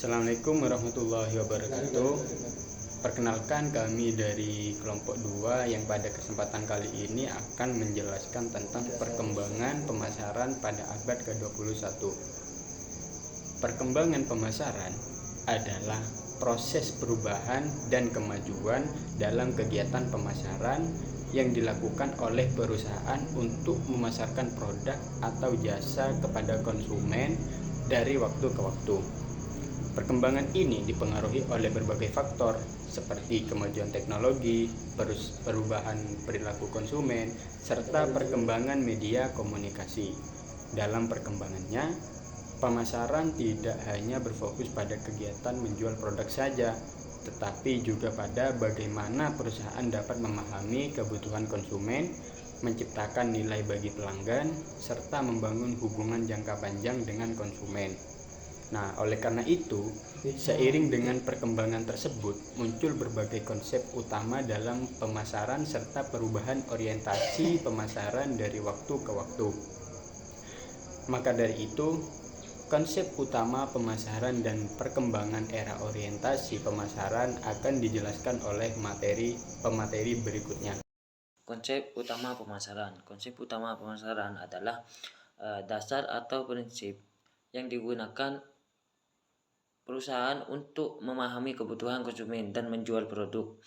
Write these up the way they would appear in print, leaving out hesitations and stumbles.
Assalamualaikum warahmatullahi wabarakatuh. Perkenalkan, kami dari kelompok 2 yang pada kesempatan kali ini akan menjelaskan tentang perkembangan pemasaran pada abad ke-21. Perkembangan pemasaran adalah proses perubahan dan kemajuan dalam kegiatan pemasaran yang dilakukan oleh perusahaan untuk memasarkan produk atau jasa kepada konsumen dari waktu ke waktu. Perkembangan ini dipengaruhi oleh berbagai faktor seperti kemajuan teknologi, perubahan perilaku konsumen, serta perkembangan media komunikasi. Dalam perkembangannya, pemasaran tidak hanya berfokus pada kegiatan menjual produk saja, tetapi juga pada bagaimana perusahaan dapat memahami kebutuhan konsumen, menciptakan nilai bagi pelanggan, serta membangun hubungan jangka panjang dengan konsumen. Nah, oleh karena itu, seiring dengan perkembangan tersebut, muncul berbagai konsep utama dalam pemasaran serta perubahan orientasi pemasaran dari waktu ke waktu. Maka dari itu, konsep utama pemasaran dan perkembangan era orientasi pemasaran akan dijelaskan oleh pemateri berikutnya. Konsep utama pemasaran adalah dasar atau prinsip yang digunakan perusahaan untuk memahami kebutuhan konsumen dan menjual produk.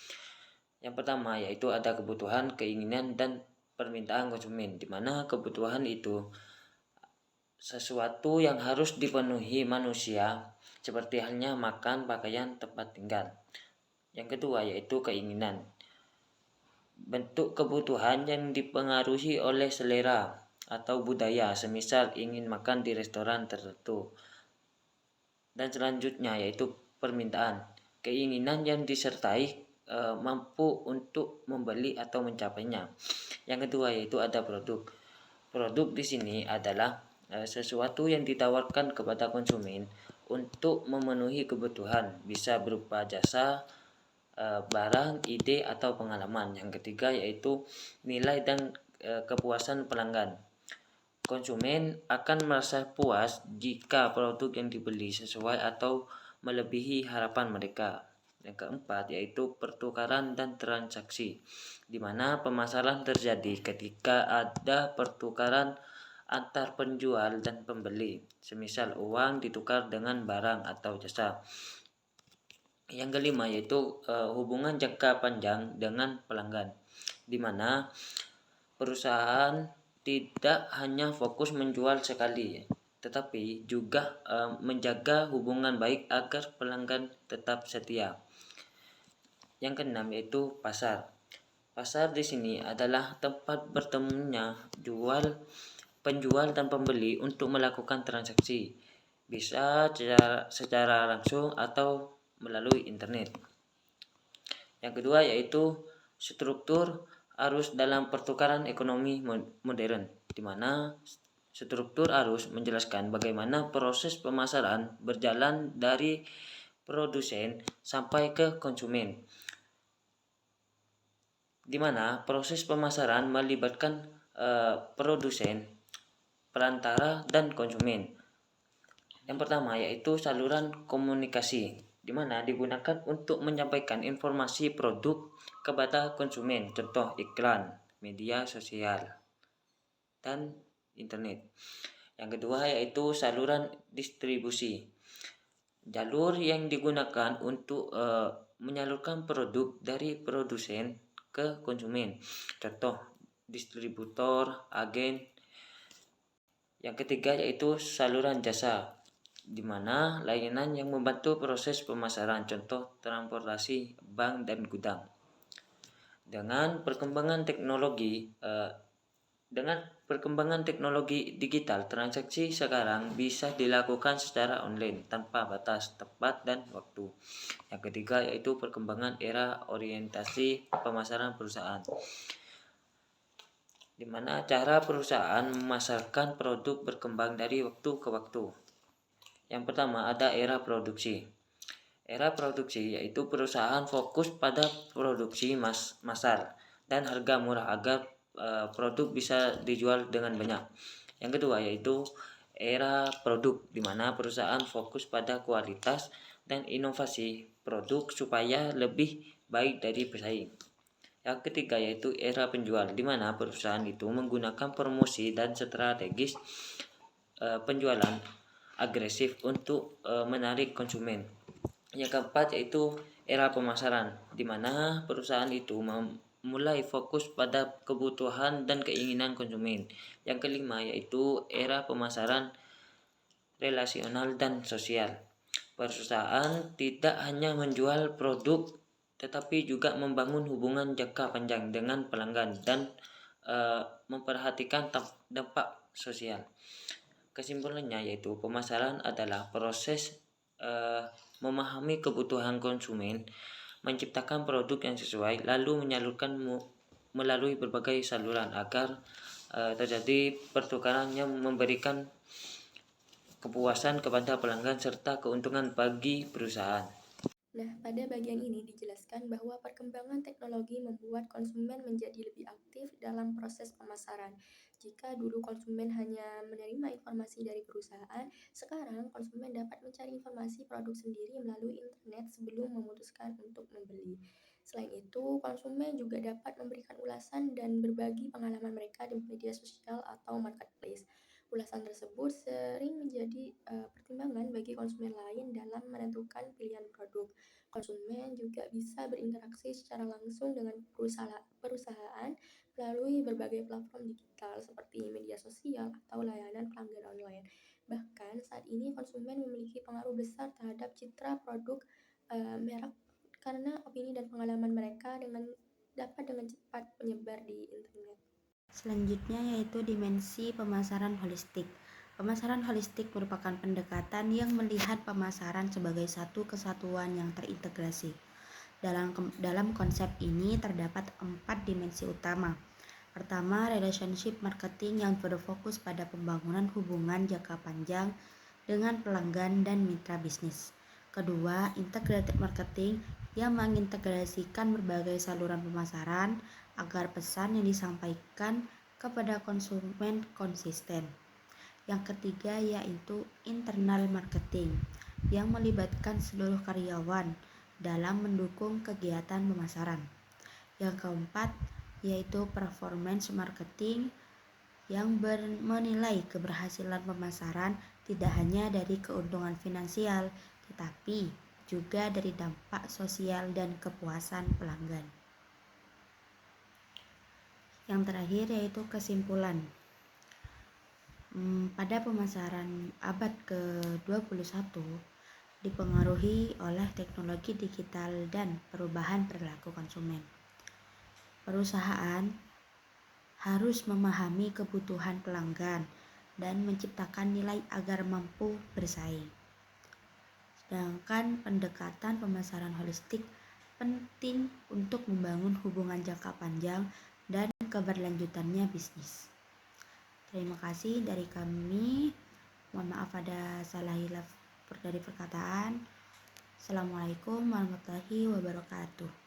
Yang pertama yaitu ada kebutuhan, keinginan, dan permintaan konsumen, di mana kebutuhan itu sesuatu yang harus dipenuhi manusia, seperti halnya makan, pakaian, tempat tinggal. Yang kedua yaitu keinginan. Bentuk kebutuhan yang dipengaruhi oleh selera atau budaya, semisal ingin makan di restoran tertentu. Dan selanjutnya yaitu permintaan, keinginan yang disertai mampu untuk membeli atau mencapainya. Yang kedua yaitu ada produk. Produk di sini adalah sesuatu yang ditawarkan kepada konsumen untuk memenuhi kebutuhan, bisa berupa jasa, barang, ide, atau pengalaman. Yang ketiga yaitu nilai dan kepuasan pelanggan. Konsumen akan merasa puas jika produk yang dibeli sesuai atau melebihi harapan mereka. Yang keempat yaitu pertukaran dan transaksi, di mana pemasaran terjadi ketika ada pertukaran antar penjual dan pembeli, semisal uang ditukar dengan barang atau jasa. Yang kelima yaitu hubungan jangka panjang dengan pelanggan, di mana perusahaan tidak hanya fokus menjual sekali, tetapi juga menjaga hubungan baik agar pelanggan tetap setia. Yang keenam yaitu pasar. Pasar di sini adalah tempat bertemunya penjual dan pembeli untuk melakukan transaksi, bisa secara langsung atau melalui internet. Yang kedua yaitu struktur arus dalam pertukaran ekonomi modern, di mana struktur arus menjelaskan bagaimana proses pemasaran berjalan dari produsen sampai ke konsumen, di mana proses pemasaran melibatkan produsen, perantara, dan konsumen. Yang pertama yaitu saluran komunikasi, di mana digunakan untuk menyampaikan informasi produk kepada konsumen, contoh iklan, media sosial, dan internet. Yang kedua yaitu saluran distribusi, jalur yang digunakan untuk menyalurkan produk dari produsen ke konsumen, contoh distributor, agen. Yang ketiga yaitu saluran jasa, di mana layanan yang membantu proses pemasaran, contoh transportasi, bank, dan gudang. Dengan perkembangan teknologi digital, transaksi sekarang bisa dilakukan secara online tanpa batas tempat dan waktu. Yang ketiga yaitu perkembangan era orientasi pemasaran perusahaan, di mana cara perusahaan memasarkan produk berkembang dari waktu ke waktu. Yang pertama ada era produksi. Era produksi yaitu perusahaan fokus pada produksi massal dan harga murah agar produk bisa dijual dengan banyak. Yang kedua yaitu era produk, di mana perusahaan fokus pada kualitas dan inovasi produk supaya lebih baik dari pesaing. Yang ketiga yaitu era penjual, di mana perusahaan itu menggunakan promosi dan strategis penjualan agresif untuk menarik konsumen. Yang keempat yaitu era pemasaran, di mana perusahaan itu mulai fokus pada kebutuhan dan keinginan konsumen. Yang kelima yaitu era pemasaran relasional dan sosial. Perusahaan tidak hanya menjual produk tetapi juga membangun hubungan jangka panjang dengan pelanggan dan memperhatikan dampak sosial. Kesimpulannya yaitu pemasaran adalah proses memahami kebutuhan konsumen, menciptakan produk yang sesuai, lalu menyalurkan melalui berbagai saluran agar terjadi pertukaran yang memberikan kepuasan kepada pelanggan serta keuntungan bagi perusahaan. Nah, pada bagian ini dijelaskan bahwa perkembangan teknologi membuat konsumen menjadi lebih aktif dalam proses pemasaran. Jika dulu konsumen hanya menerima informasi dari perusahaan, sekarang konsumen dapat mencari informasi produk sendiri melalui internet sebelum memutuskan untuk membeli. Selain itu, konsumen juga dapat memberikan ulasan dan berbagi pengalaman mereka di media sosial atau marketplace. Ulasan tersebut sering menjadi pertimbangan bagi konsumen lain dalam menentukan pilihan produk. Konsumen juga bisa berinteraksi secara langsung dengan perusahaan melalui berbagai platform digital seperti media sosial atau layanan pelanggan online. Bahkan saat ini konsumen memiliki pengaruh besar terhadap citra produk merek karena opini dan pengalaman mereka dapat dengan cepat menyebar di internet. Selanjutnya yaitu dimensi pemasaran holistik. Pemasaran holistik merupakan pendekatan yang melihat pemasaran sebagai satu kesatuan yang terintegrasi. Dalam konsep ini terdapat 4 dimensi utama. Pertama, relationship marketing yang berfokus pada pembangunan hubungan jangka panjang dengan pelanggan dan mitra bisnis. Kedua, integrated marketing yang mengintegrasikan berbagai saluran pemasaran agar pesan yang disampaikan kepada konsumen konsisten. Yang ketiga yaitu internal marketing yang melibatkan seluruh karyawan dalam mendukung kegiatan pemasaran. Yang keempat yaitu performance marketing yang menilai keberhasilan pemasaran tidak hanya dari keuntungan finansial tetapi juga dari dampak sosial dan kepuasan pelanggan. Yang terakhir yaitu kesimpulan. Pada pemasaran abad ke-21 dipengaruhi oleh teknologi digital dan perubahan perilaku konsumen. Perusahaan harus memahami kebutuhan pelanggan dan menciptakan nilai agar mampu bersaing. Sedangkan pendekatan pemasaran holistik penting untuk membangun hubungan jangka panjang dan keberlanjutannya bisnis. Terima kasih dari kami. Mohon maaf ada salah hilaf dari perkataan. Assalamualaikum warahmatullahi wabarakatuh.